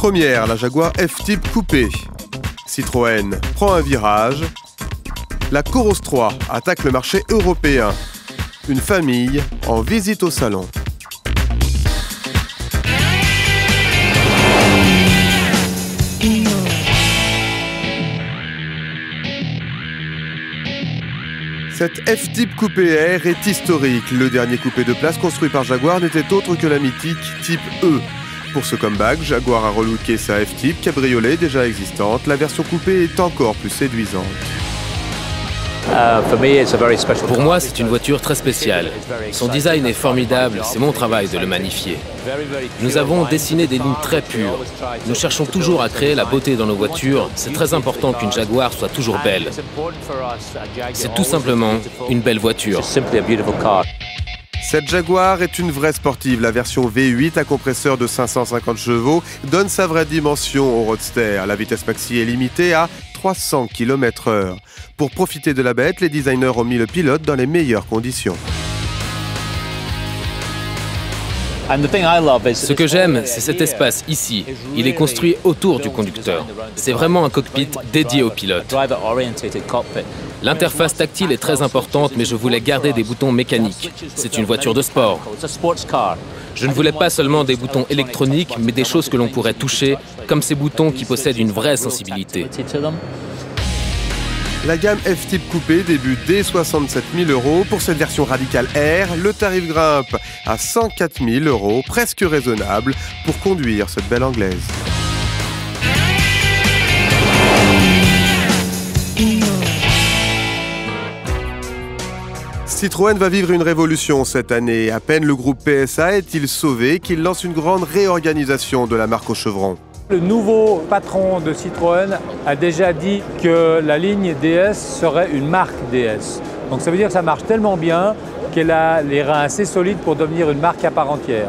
Première, la Jaguar F-Type coupé. Citroën prend un virage. La Coros 3 attaque le marché européen. Une famille en visite au salon. Cette F-Type coupé R est historique. Le dernier coupé de place construit par Jaguar n'était autre que la mythique Type E. Pour ce comeback, Jaguar a relooké sa F-Type cabriolet déjà existante. La version coupée est encore plus séduisante. Pour moi, c'est une voiture très spéciale. Son design est formidable, c'est mon travail de le magnifier. Nous avons dessiné des lignes très pures. Nous cherchons toujours à créer la beauté dans nos voitures. C'est très important qu'une Jaguar soit toujours belle. C'est tout simplement une belle voiture. Cette Jaguar est une vraie sportive. La version V8 à compresseur de 550 chevaux donne sa vraie dimension au Roadster. La vitesse maxi est limitée à 300 km/h. Pour profiter de la bête, les designers ont mis le pilote dans les meilleures conditions. Ce que j'aime, c'est cet espace ici. Il est construit autour du conducteur. C'est vraiment un cockpit dédié au pilote. L'interface tactile est très importante, mais je voulais garder des boutons mécaniques. C'est une voiture de sport. Je ne voulais pas seulement des boutons électroniques, mais des choses que l'on pourrait toucher, comme ces boutons qui possèdent une vraie sensibilité. La gamme F-Type coupé débute dès 67 000 €. Pour cette version radicale R, le tarif grimpe à 104 000 €, presque raisonnable pour conduire cette belle anglaise. Citroën va vivre une révolution cette année. À peine le groupe PSA est-il sauvé qu'il lance une grande réorganisation de la marque au chevron. Le nouveau patron de Citroën a déjà dit que la ligne DS serait une marque DS. Donc ça veut dire que ça marche tellement bien qu'elle a les reins assez solides pour devenir une marque à part entière.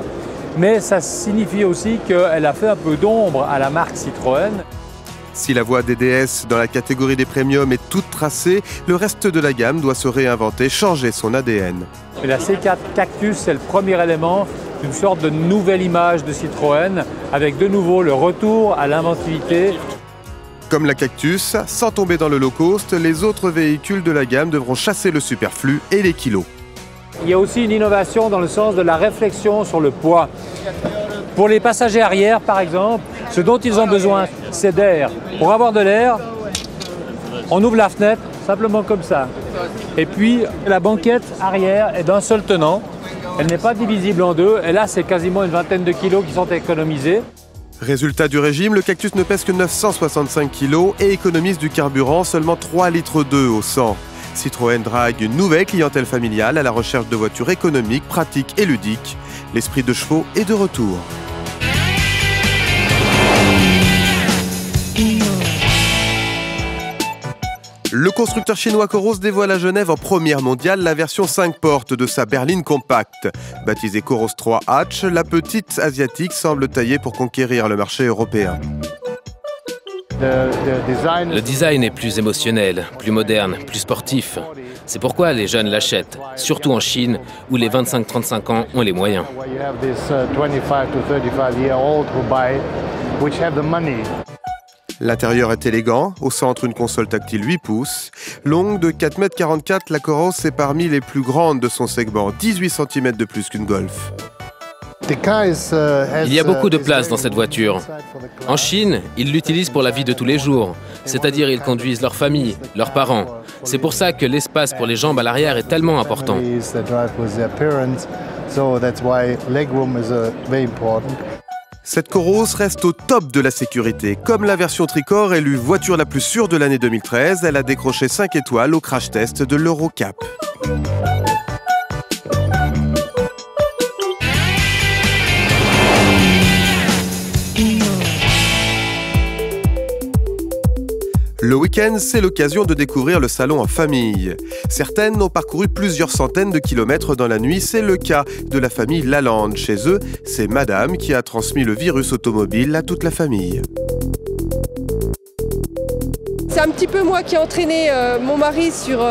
Mais ça signifie aussi qu'elle a fait un peu d'ombre à la marque Citroën. Si la voie des DS dans la catégorie des premiums est toute tracée, le reste de la gamme doit se réinventer, changer son ADN. Et la C4 Cactus, c'est le premier élément d'une sorte de nouvelle image de Citroën, avec de nouveau le retour à l'inventivité. Comme la Cactus, sans tomber dans le low cost, les autres véhicules de la gamme devront chasser le superflu et les kilos. Il y a aussi une innovation dans le sens de la réflexion sur le poids. Pour les passagers arrière, par exemple, ce dont ils ont besoin, c'est d'air. Pour avoir de l'air, on ouvre la fenêtre, simplement comme ça. Et puis, la banquette arrière est d'un seul tenant. Elle n'est pas divisible en deux. Et là, c'est quasiment une vingtaine de kilos qui sont économisés. Résultat du régime, le Cactus ne pèse que 965 kg et économise du carburant seulement 3,2 litres au 100. Citroën drague une nouvelle clientèle familiale à la recherche de voitures économiques, pratiques et ludiques. L'esprit de chevaux est de retour. Le constructeur chinois Coros dévoile à Genève en première mondiale la version 5 portes de sa berline compacte. Baptisée Coros 3 Hatch, la petite asiatique semble taillée pour conquérir le marché européen. Le design est plus émotionnel, plus moderne, plus sportif. C'est pourquoi les jeunes l'achètent, surtout en Chine, où les 25-35 ans ont les moyens. L'intérieur est élégant, au centre une console tactile 8 pouces. Longue de 4,44 m, la Coros est parmi les plus grandes de son segment, 18 cm de plus qu'une Golf. Il y a beaucoup de place dans cette voiture. En Chine, ils l'utilisent pour la vie de tous les jours, c'est-à-dire ils conduisent leur famille, leurs parents. C'est pour ça que l'espace pour les jambes à l'arrière est tellement important. Cette Coros reste au top de la sécurité. Comme la version Tricor élue voiture la plus sûre de l'année 2013, elle a décroché 5 étoiles au crash test de l'Eurocap. Le week-end, c'est l'occasion de découvrir le salon en famille. Certaines ont parcouru plusieurs centaines de kilomètres dans la nuit. C'est le cas de la famille Lalande. Chez eux, c'est madame qui a transmis le virus automobile à toute la famille. C'est un petit peu moi qui ai entraîné mon mari sur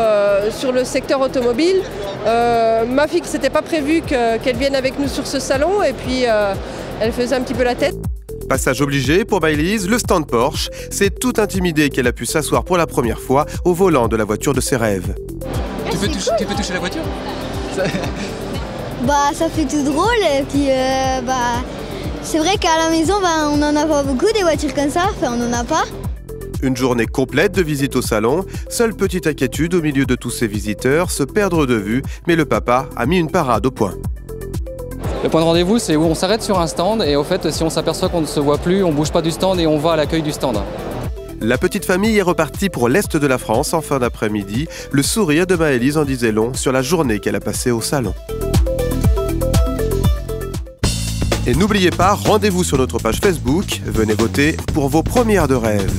le secteur automobile. Ma fille, c'était pas prévu qu'elle vienne avec nous sur ce salon et puis elle faisait un petit peu la tête. Passage obligé pour Maëlys, le stand Porsche. C'est tout intimidé qu'elle a pu s'asseoir pour la première fois au volant de la voiture de ses rêves. Tu peux toucher la voiture? Ça fait tout drôle et puis c'est vrai qu'à la maison on n'en a pas beaucoup des voitures comme ça, on n'en a pas. Une journée complète de visite au salon. Seule petite inquiétude au milieu de tous ces visiteurs, se perdre de vue, mais le papa a mis une parade au point. Le point de rendez-vous, c'est où on s'arrête sur un stand et au fait, si on s'aperçoit qu'on ne se voit plus, on bouge pas du stand et on va à l'accueil du stand. La petite famille est repartie pour l'Est de la France en fin d'après-midi. Le sourire de Maëlys en disait long sur la journée qu'elle a passée au salon. Et n'oubliez pas, rendez-vous sur notre page Facebook. Venez voter pour vos premières de rêve.